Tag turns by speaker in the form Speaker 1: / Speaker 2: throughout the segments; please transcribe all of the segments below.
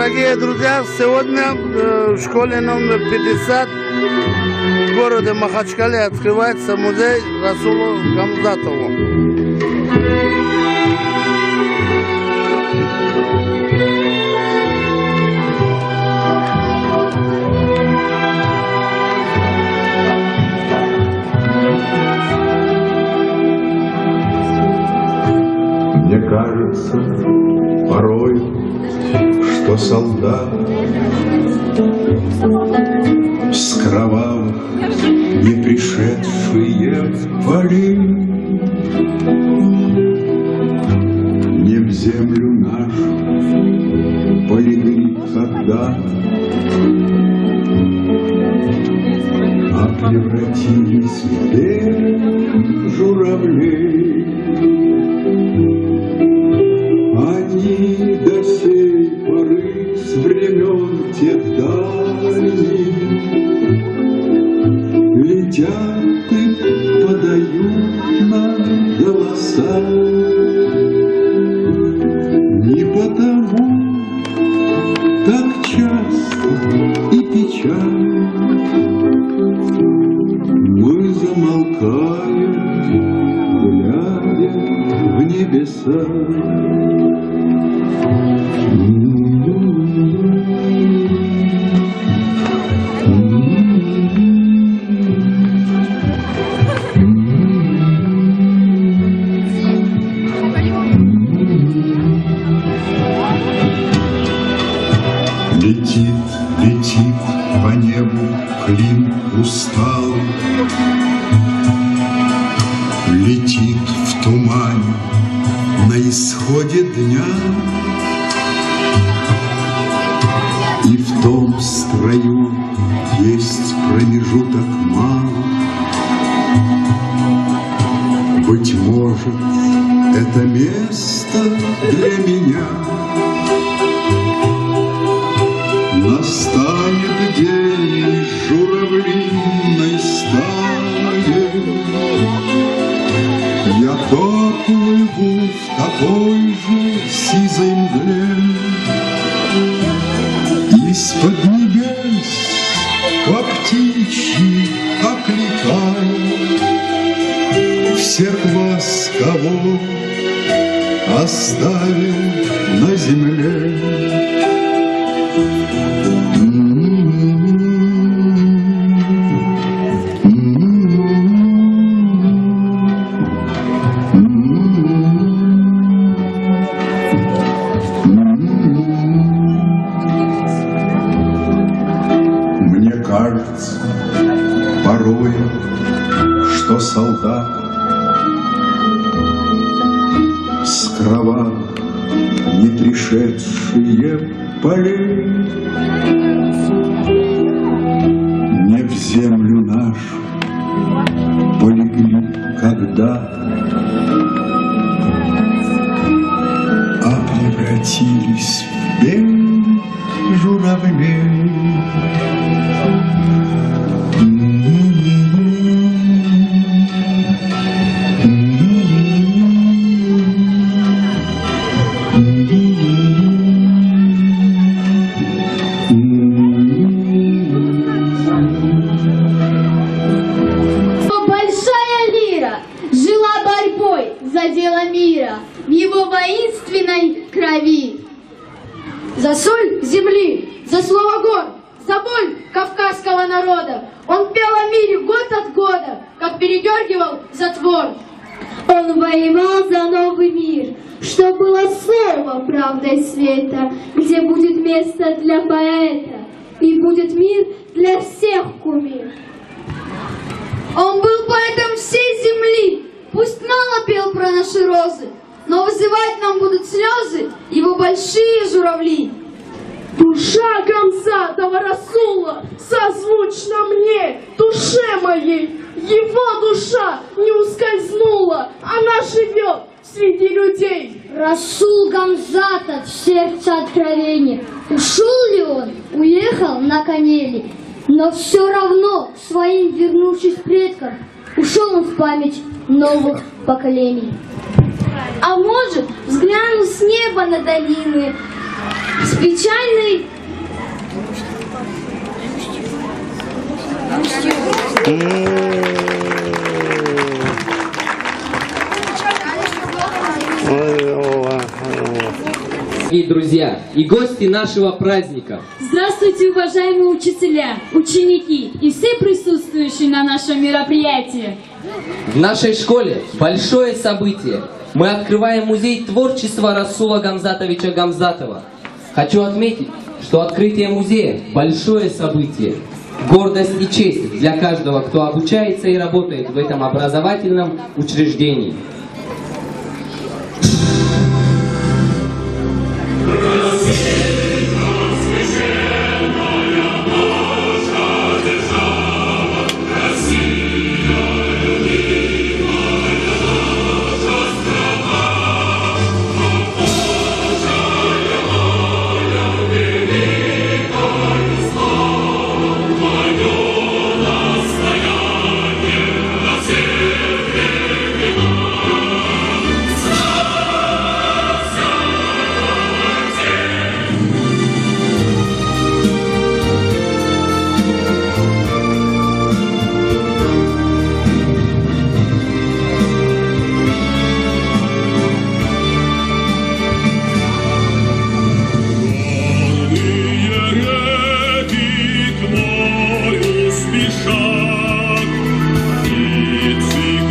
Speaker 1: Дорогие друзья, сегодня в школе номер 50 в городе Махачкале открывается музей Расулу Гамзатову.
Speaker 2: Мне кажется порой, что солдат с кровавых не пришедшие в поли не в землю нашу полегли когда, а превратились в белых журавлей. Они до сей поры с времен тех дальних летят и подают нам голоса. Не потому так часто и печально мы замолкаем, глядя в небеса. Летит, летит по небу клин усталый, летит в тумане на исходе дня, и в том строю есть промежуток мало. Быть может, это место для меня. Настанет день журавлиной стаи, я поплыву в такой же сизой мгле. Из-под небес по птичьи окликаю всех вас, кого оставил на земле. Мне кажется порой, что солдат с кровавых не пришедшие полей не в землю нашу полегли когда-то, а превратились в белых журавлей.
Speaker 3: За соль земли, за слово гор, за боль кавказского народа. Он пел о мире год от года, как передергивал затвор.
Speaker 4: Он воевал за новый мир, что было слово правдой света, где будет место для поэта и будет мир для всех кумир.
Speaker 3: Он был поэтом всей земли, пусть мало пел про наши розы, но вызывать нам будут слезы его большие журавли.
Speaker 5: Душа Гамзатова Расула созвучна мне, душе моей. Его душа не ускользнула, она живет среди людей.
Speaker 4: Расул Гамзатов, сердце откровения. Ушел ли он? Уехал на коне ли? Но все равно, своим вернувшись предкам, ушел он в память новых поколений.
Speaker 3: А может, взглянул с неба на долины, с печальной...
Speaker 6: Дорогие друзья и гости нашего праздника.
Speaker 7: Здравствуйте, уважаемые учителя, ученики и все присутствующие на нашем мероприятии.
Speaker 6: В нашей школе большое событие. Мы открываем музей творчества Расула Гамзатовича Гамзатова. Хочу отметить, что открытие музея – большое событие. Гордость и честь для каждого, кто обучается и работает в этом образовательном учреждении.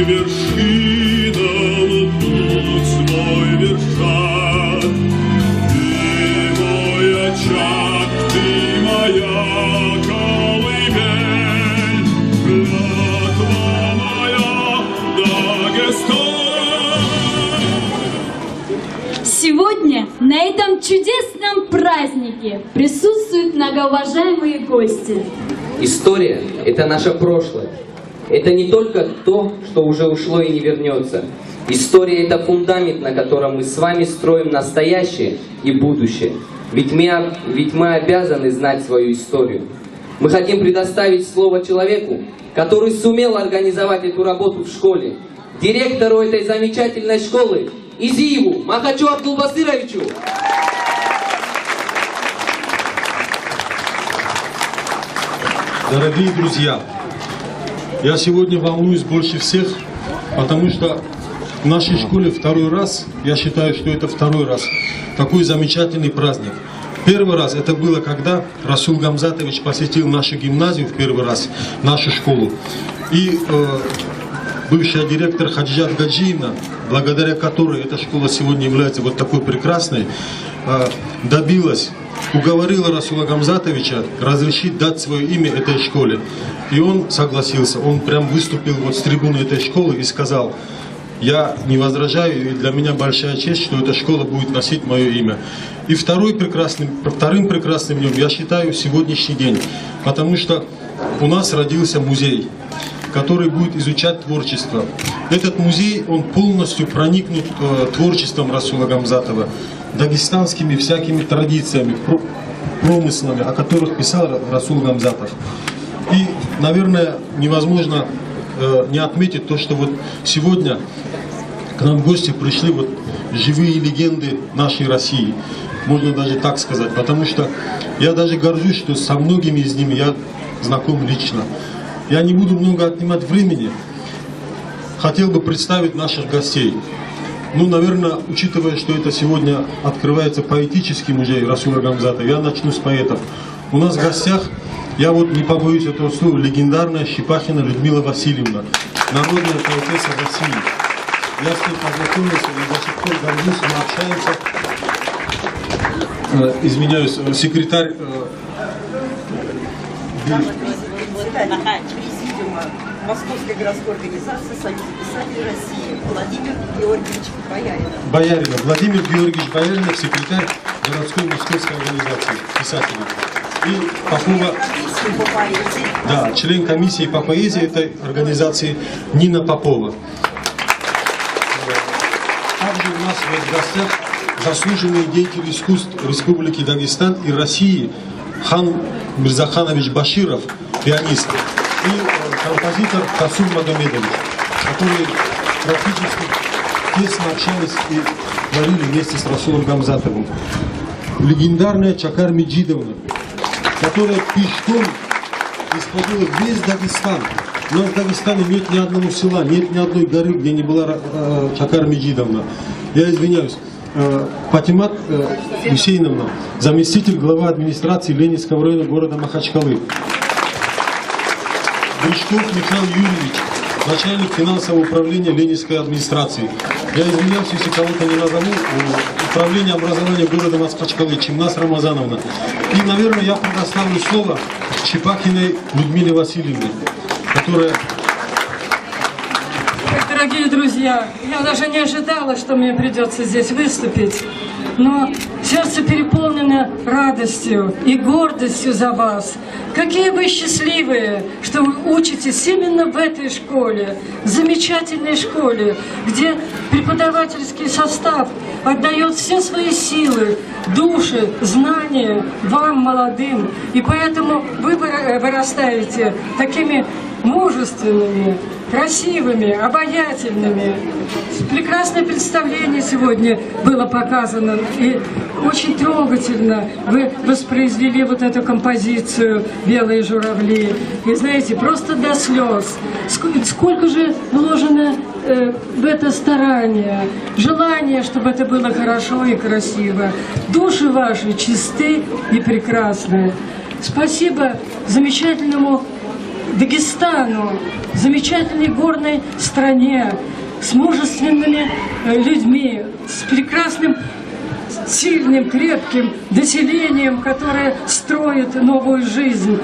Speaker 2: вершинам путь мой вершат. Ты мой очаг, ты моя колыбель, клятва моя, Дагестан.
Speaker 7: Сегодня на этом чудесном празднике присутствуют многоуважаемые гости.
Speaker 6: История – это наше прошлое. Это не только то, что уже ушло и не вернется. История – это фундамент, на котором мы с вами строим настоящее и будущее. Ведь мы обязаны знать свою историю. Мы хотим предоставить слово человеку, который сумел организовать эту работу в школе, директору этой замечательной школы Изиеву Махачу Абдулбасыровичу.
Speaker 8: Дорогие друзья, я сегодня волнуюсь больше всех, потому что в нашей школе второй раз, я считаю, что это второй раз, такой замечательный праздник. Первый раз это было, когда Расул Гамзатович посетил нашу гимназию в первый раз, нашу школу. И бывшая директор Хаджат Гаджиевна, благодаря которой эта школа сегодня является вот такой прекрасной, добилась, уговорила Расула Гамзатовича разрешить дать свое имя этой школе. И он согласился, он прям выступил вот с трибуны этой школы и сказал: я не возражаю, и для меня большая честь, что эта школа будет носить мое имя. И вторым прекрасным днем я считаю сегодняшний день, потому что у нас родился музей, который будет изучать творчество. Этот музей, он полностью проникнут творчеством Расула Гамзатова, дагестанскими всякими традициями, промыслами, о которых писал Расул Гамзатов. И, наверное, невозможно не отметить то, что вот сегодня к нам в гости пришли вот живые легенды нашей России. Можно даже так сказать, потому что я даже горжусь, что со многими из ними я знаком лично. Я не буду много отнимать времени. Хотел бы представить наших гостей. Ну, наверное, учитывая, что это сегодня открывается поэтический музей Расула Гамзатова, я начну с поэтов. У нас в гостях, я вот не побоюсь этого слова, легендарная Щепахина Людмила Васильевна, народная поэтесса России. Я с ней познакомился и до сих пор горжусь, мы общаемся. Извиняюсь, секретарь
Speaker 9: президиума Московской городской организации Союза писателей России Владимир Георгиевич Бояринов.
Speaker 8: Владимир Георгиевич Бояринов, секретарь городской московской организации писателей. И Попова, да, член комиссии по поэзии этой организации Нина Попова. Также у нас в гостях заслуженные деятели искусств Республики Дагестан и России Хан Мирзаханович Баширов, пианист, и композитор Расул Магомедович, которые практически тесно общались и творили вместе с Расулом Гамзатовым. Легендарная Чакар Меджидовна, которая пешком исходила весь Дагестан. У нас в Дагестане нет ни одного села, нет ни одной горы, где не была Чакар Меджидовна. Я извиняюсь. Патимат Гусейновна, заместитель главы администрации Ленинского района города Махачкалы. Гришков Михаил Юрьевич, начальник финансового управления Ленинской администрации. Я извиняюсь, если кого-то не назову, управление образования города Махачкалы, Чимнас Рамазановна. И, наверное, я предоставлю слово Щепахиной Людмиле Васильевне, которая...
Speaker 10: Дорогие друзья, я даже не ожидала, что мне придется здесь выступить, но сердце переполнено радостью и гордостью за вас. Какие вы счастливые, что вы учитесь именно в этой школе, замечательной школе, где преподавательский состав отдает все свои силы, души, знания вам, молодым. И поэтому вы вырастаете такими мужественными, красивыми, обаятельными. Прекрасное представление сегодня было показано. И очень трогательно вы воспроизвели вот эту композицию «Белые журавли». И знаете, просто до слез. Сколько же вложено в это старание, желание, чтобы это было хорошо и красиво. Души ваши чисты и прекрасны. Спасибо замечательному Дагестану, замечательной горной стране, с мужественными людьми, с прекрасным, сильным, крепким населением, которое строит новую жизнь.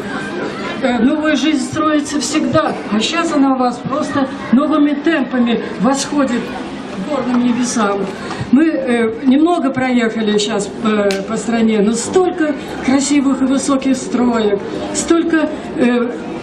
Speaker 10: Новая жизнь строится всегда, а сейчас она у вас просто новыми темпами восходит к горным небесам. Мы немного проехали сейчас по стране, но столько красивых и высоких строек, столько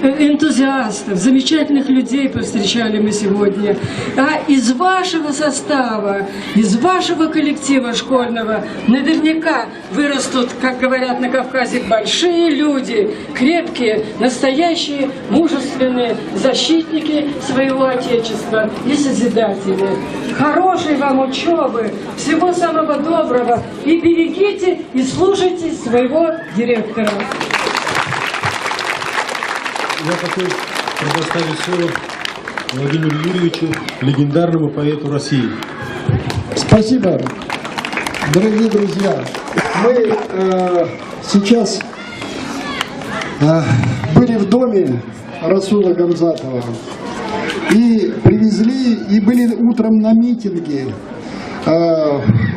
Speaker 10: энтузиастов, замечательных людей повстречали мы сегодня. А из вашего состава, из вашего коллектива школьного наверняка вырастут, как говорят на Кавказе, большие люди, крепкие, настоящие, мужественные защитники своего Отечества и созидатели. Хорошей вам учебы, всего самого доброго, и берегите и слушайте своего директора.
Speaker 8: Я хочу предоставить слово Владимиру Юрьевичу, легендарному поэту России.
Speaker 11: Спасибо, дорогие друзья. Мы сейчас были в доме Расулы Гамзатова и привезли, и были утром на митинге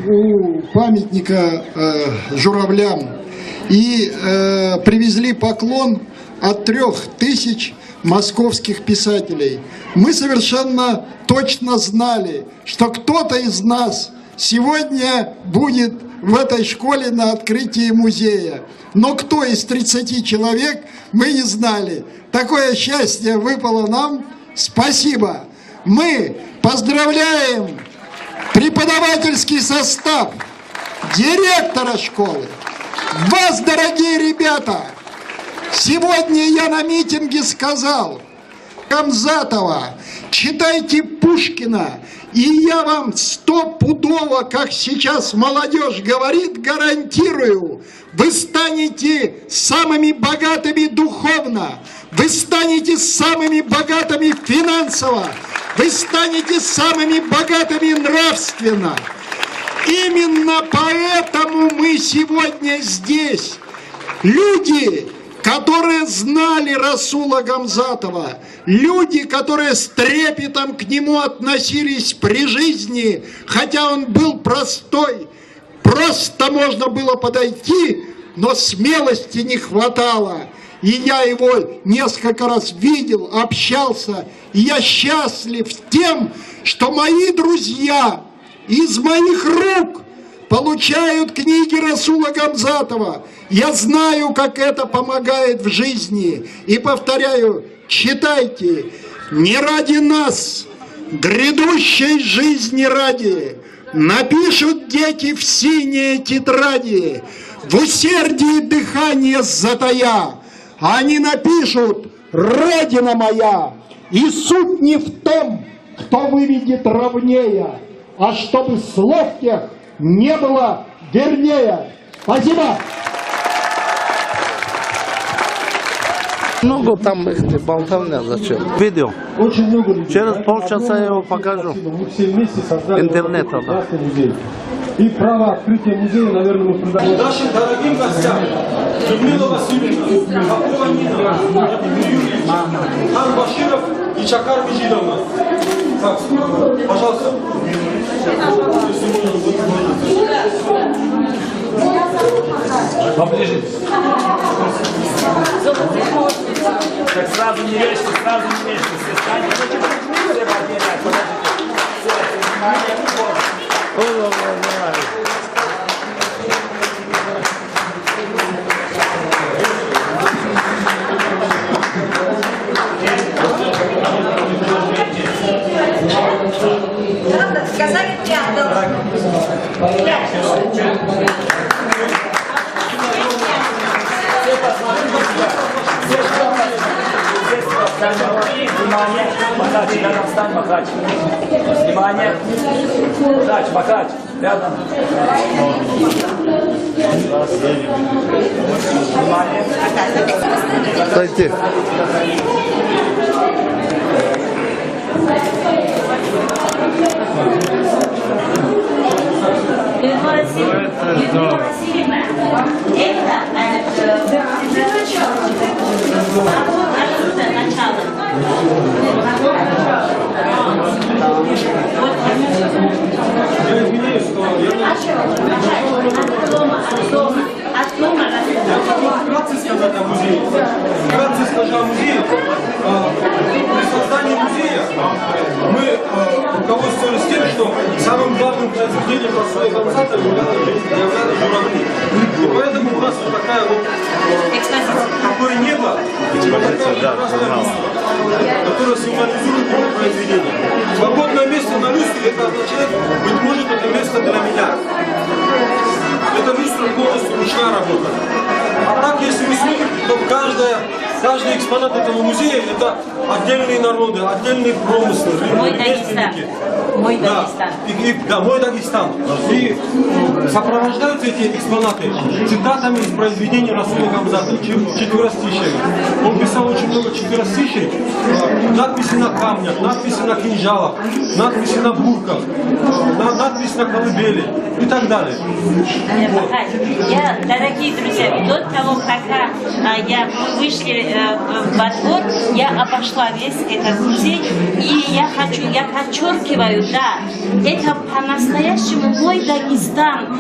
Speaker 11: у памятника журавлям и привезли поклон от 3000 московских писателей. Мы совершенно точно знали, что кто-то из нас сегодня будет в этой школе на открытии музея. Но кто из 30 человек, мы не знали. Такое счастье выпало нам. Спасибо. Мы поздравляем преподавательский состав, директора школы, вас, дорогие ребята. Сегодня я на митинге сказал: Гамзатова, читайте Пушкина, и я вам стопудово, как сейчас молодежь говорит, гарантирую, вы станете самыми богатыми духовно, вы станете самыми богатыми финансово, вы станете самыми богатыми нравственно. Именно поэтому мы сегодня здесь. Люди, которые знали Расула Гамзатова, люди, которые с трепетом к нему относились при жизни, хотя он был простой, просто можно было подойти, но смелости не хватало. И я его несколько раз видел, общался, и я счастлив тем, что мои друзья из моих рук получают книги Расула Гамзатова. Я знаю, как это помогает в жизни. И повторяю, читайте. Не ради нас, грядущей жизни ради, напишут дети в синие тетради, в усердии дыхание затая. Они напишут: «Родина моя». И суть не в том, кто выведет ровнее, а чтобы слов тех не было вернее. Спасибо.
Speaker 1: Много там их болтовня, зачем? Видео.
Speaker 11: Очень много людей.
Speaker 1: Через полчаса я его покажу.
Speaker 11: Мы все вместе создали
Speaker 1: Интернета, да.
Speaker 11: музей. И право открытия музея, наверное, мы продаем.
Speaker 8: Нашим дорогим гостям, Людмила Васильевна, Попова Нина, Юрьевич, Хан Баширов и Чакар Бежидовна. Так, пожалуйста.
Speaker 12: Поближе. Так сразу не вешайте, сразу не вешайте. Все станьте. Все подбирать. Подождите. Все, внимание,
Speaker 9: Сказали
Speaker 12: внимание, Макач, рядом встань, Макач. Внимание. Макач, Макач, рядом. Внимание.
Speaker 1: Стойте.
Speaker 13: Людмила Васильевна, это начало.
Speaker 8: Расулу Гамзатову являются журавли. И поэтому у нас вот такая вот такое небо, которое символизирует его произведение. Свободное место на люстре, это означает, быть может, это место для меня. Это люстра полностью ручная работа. А так, если вы смотрите, то каждый экспонат этого музея — это отдельные народы, отдельные промыслы.
Speaker 13: Мой Дагестан. Мой Дагестан.
Speaker 8: Да, мой Дагестан. И сопровождаются эти экспонаты цитатами из произведений Расулы Гамзатова, четверостишиями. Он писал очень много четверостишей, надписи на камнях, надписи на кинжалах, надписи на бурках, надписи на колыбели и так далее.
Speaker 13: Я, дорогие друзья, до того, как мы вышли во двор, я обошла весь этот музей, и я подчеркиваю, да, это по-настоящему мой Дагестан.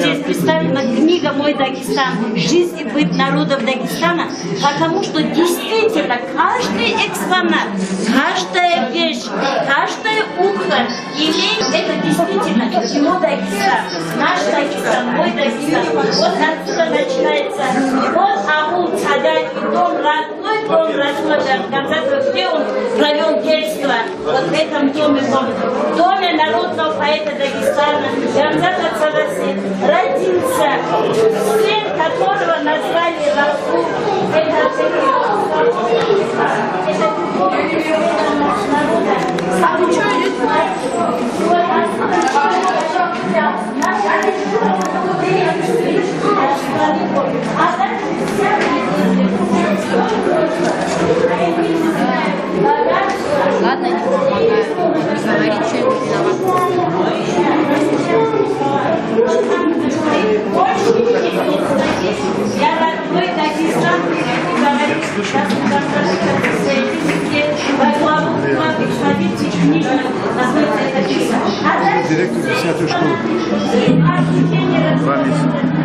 Speaker 13: Здесь представлена книга «Мой Дагестан. Жизнь и быт народов Дагестана», потому что действительно каждый экспонат, каждая вещь, каждое ухо имеет это действительно его Дагестан, наш Дагестан, мой Дагестан. Вот отсюда начинается вот аул, царя, дом родной, дом Расула Гамзатова, где он провел детство, вот в этом доме, в доме народного поэта Дагестана. Гамзатов Садаси родился, сын которого назвали Расул. Это
Speaker 14: ладно, не помогаю. Говорить, что ему
Speaker 13: я родной Дагестан, говорит,
Speaker 11: Директор 10-й школы.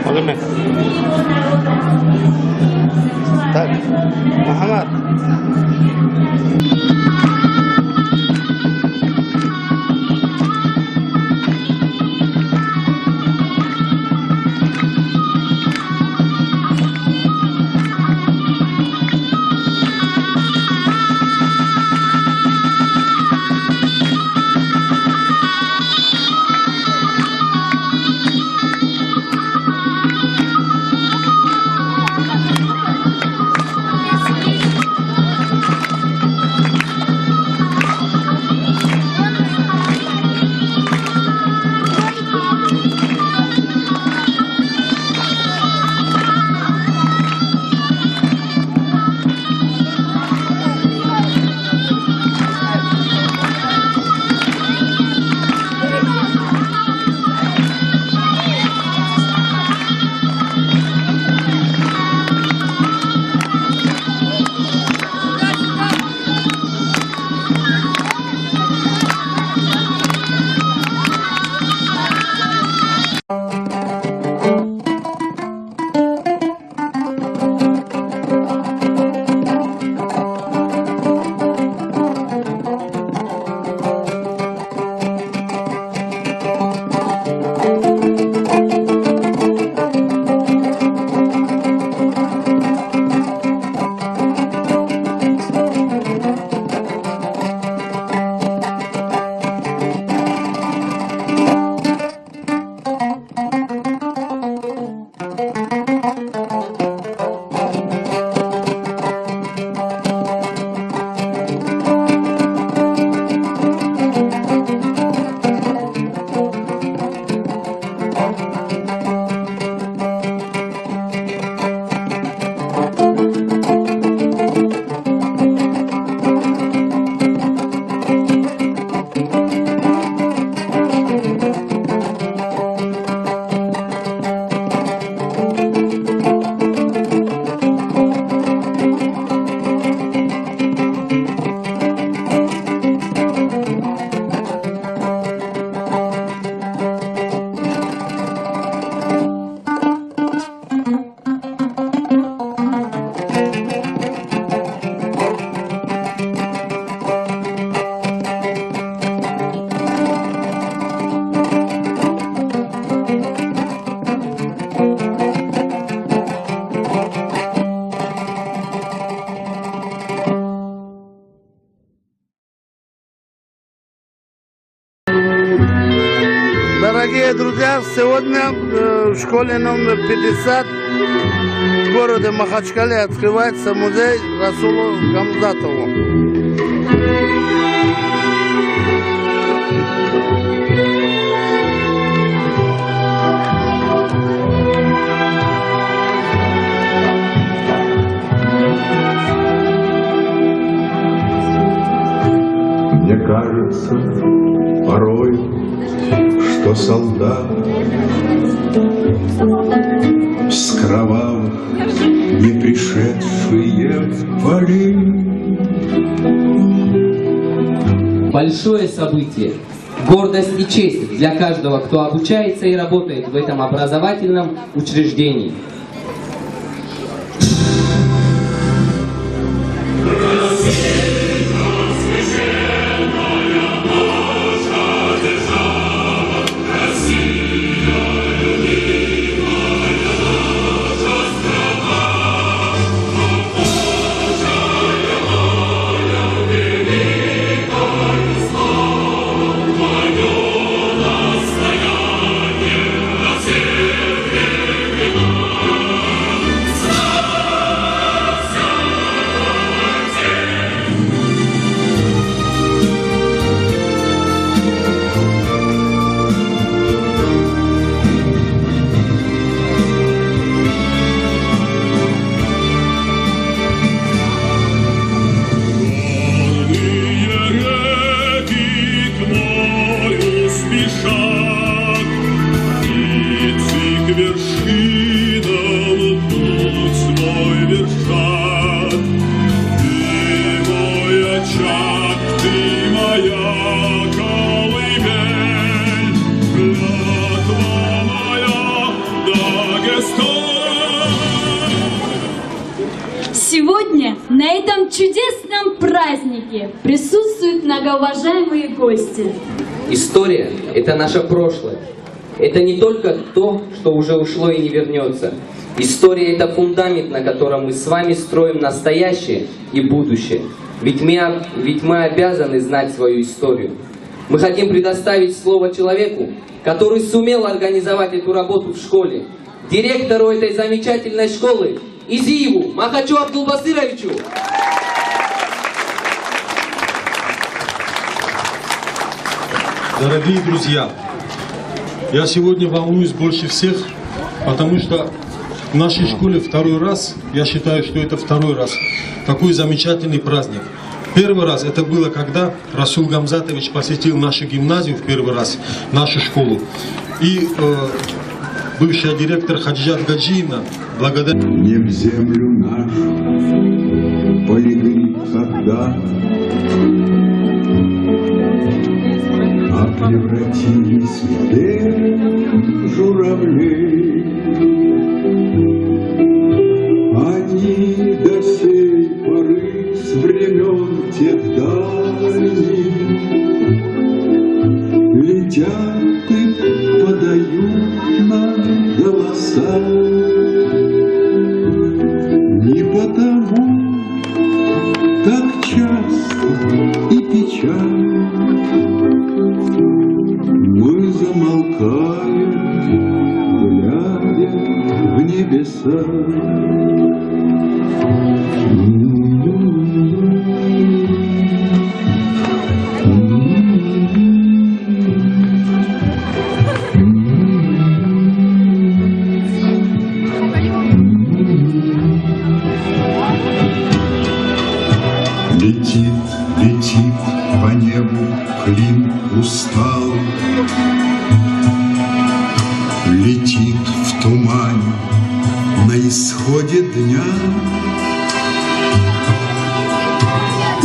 Speaker 1: Магомед. Так, Мухаммад. Дорогие друзья, сегодня в школе номер 50 в городе Махачкале открывается музей Расулу Гамзатову.
Speaker 15: Мне кажется порой, что солдат с кровавых не пришедшие в поли.
Speaker 6: Большое событие, гордость и честь для каждого, кто обучается и работает в этом образовательном учреждении.
Speaker 7: Сегодня на этом чудесном празднике присутствуют многоуважаемые гости.
Speaker 6: История – это наше прошлое. Это не только то, что уже ушло и не вернется. История – это фундамент, на котором мы с вами строим настоящее и будущее. Ведь мы обязаны знать свою историю. Мы хотим предоставить слово человеку, который сумел организовать эту работу в школе, директору этой замечательной школы, Изиеву Махачу Абдулбасыровичу.
Speaker 8: Дорогие друзья, я сегодня волнуюсь больше всех, потому что в нашей школе второй раз, я считаю, что это второй раз, такой замечательный праздник. Первый раз это было, когда Расул Гамзатович посетил нашу гимназию в первый раз, нашу школу. И бывшая директор Хаджат Гаджиевна благодаря...
Speaker 15: Не в землю нашу полегли когда, а превратились в белых журавлей. Они до сей поры с времен тех дальних летят и подают нам голоса. Не потому так часто и печально мы замолкаем, глядя в небеса. Летит по небу клин усталый, летит в тумане на исходе дня,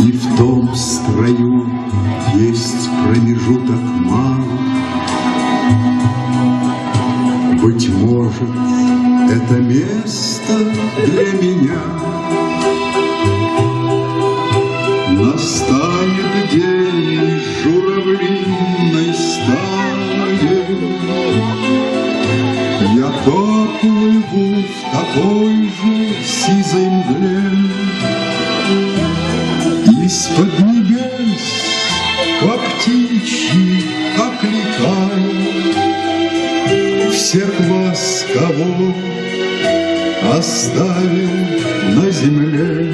Speaker 15: и в том строю есть промежуток малый. Быть может, это место для меня. Настанет день журавлиной стаи, я поплыву в такой же сизой мгле. Из-под небес по птичьи окликаю, всех вас, кого оставил на земле.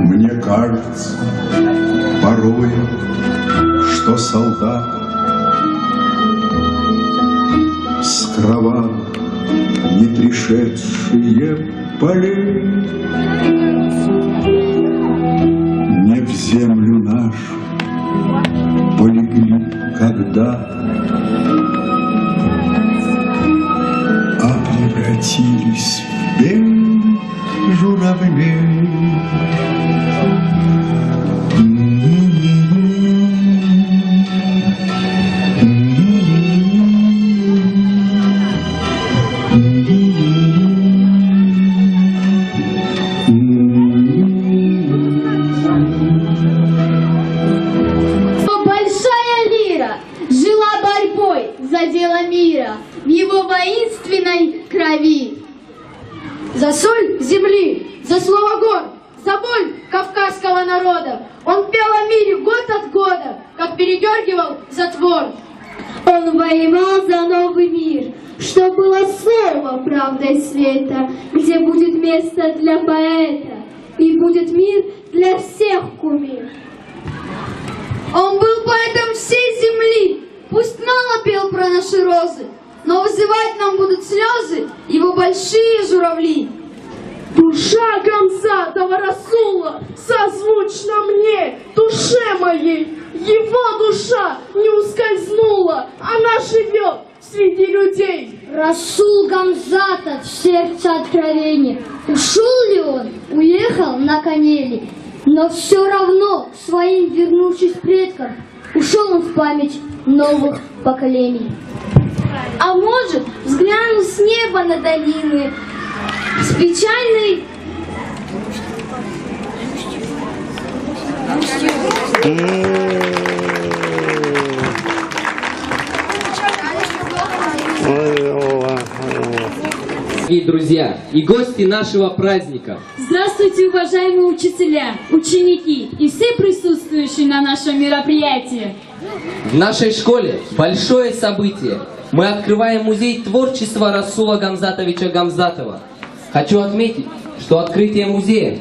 Speaker 15: Мне кажется порой, что солдат с кровавых не пришедшие полей не в землю нашу полегли когда, а превратились в белых журавлей.
Speaker 4: За дело мира в его воинственной крови.
Speaker 3: За соль земли, за слово гор, за боль кавказского народа. Он пел о мире год от года, как передергивал затвор.
Speaker 4: Он воевал за новый мир, что было слово правдой света, где будет место для поэта и будет мир для всех кумир. Он был поэтом всей земли. Пусть мало пел про наши розы, но вызывать нам будут слезы его большие журавли.
Speaker 5: Душа Гамзатова Расула созвучна мне, душе моей. Его душа не ускользнула, она живет среди людей.
Speaker 4: Расул Гамзатов, сердце откровения. Ушел ли он, уехал на коне ли, но все равно к своим вернувшись предкам, ушел он в память новых поколений. А может, взглянул с неба на долины, с печальной...
Speaker 6: Дорогие друзья и гости нашего праздника.
Speaker 7: Здравствуйте, уважаемые учителя, ученики и все присутствующие на нашем мероприятии.
Speaker 6: В нашей школе большое событие. Мы открываем музей творчества Расула Гамзатовича Гамзатова. Хочу отметить, что открытие музея